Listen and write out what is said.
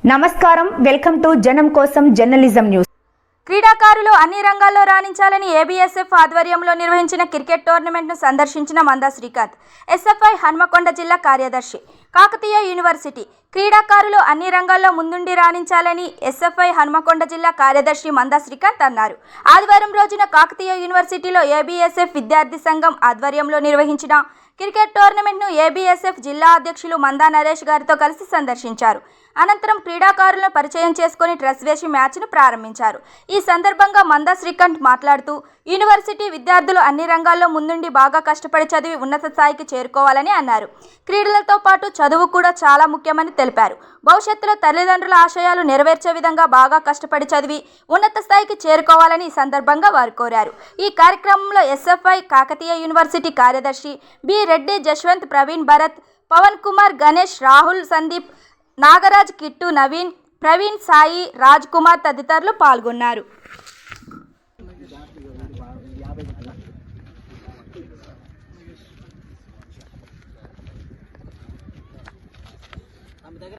నమస్కారం, welcome to జనం కోసం జర్నలిజం న్యూస్. క్రీడాకారులు అన్ని రంగాల్లో రాణించాలని ఏబీఎస్ఎఫ్ ఆధ్వర్యంలో నిర్వహించిన క్రికెట్ టోర్నమెంట్ను సందర్శించిన మందా శ్రీకాంత్, ఎస్ఎఫ్ఐ హన్మకొండ జిల్లా కార్యదర్శి. కాకతీయ యూనివర్సిటీ క్రీడాకారులు అన్ని రంగాల్లో ముందుండి రాణించాలని ఎస్ఎఫ్ఐ హన్మకొండ జిల్లా కార్యదర్శి మందా శ్రీకాంత్ అన్నారు. ఆదివారం రోజున కాకతీయ యూనివర్సిటీలో ఏబీఎస్ఎఫ్ విద్యార్థి సంఘం ఆధ్వర్యంలో నిర్వహించిన క్రికెట్ టోర్నమెంట్ను ఏబీఎస్ఎఫ్ జిల్లా అధ్యక్షులు మందా నరేష్ గారితో కలిసి సందర్శించారు. అనంతరం క్రీడాకారులను పరిచయం చేసుకుని డ్రెస్ వేసి మ్యాచ్ను ప్రారంభించారు. ఈ సందర్భంగా మందా శ్రీకాంత్ మాట్లాడుతూ, యూనివర్సిటీ విద్యార్థులు అన్ని రంగాల్లో ముందుండి బాగా కష్టపడి చదివి ఉన్నత స్థాయికి చేరుకోవాలని అన్నారు. క్రీడలతో పాటు చదువు కూడా చాలా ముఖ్యమని తెలిపారు. భవిష్యత్తులో తల్లిదండ్రుల ఆశయాలు నెరవేర్చే విధంగా బాగా కష్టపడి చదివి ఉన్నత స్థాయికి చేరుకోవాలని ఈ సందర్భంగా వారు కోరారు. ఈ కార్యక్రమంలో ఎస్ఎఫ్ఐ కాకతీయ యూనివర్సిటీ కార్యదర్శి బి రెడ్డి, జశ్వంత్, ప్రవీణ్, భరత్, పవన్ కుమార్, గణేష్, రాహుల్, సందీప్, నాగరాజ్, కిట్టు, నవీన్, ప్రవీణ్, సాయి, రాజ్ కుమార్ తదితరులు పాల్గొన్నారు.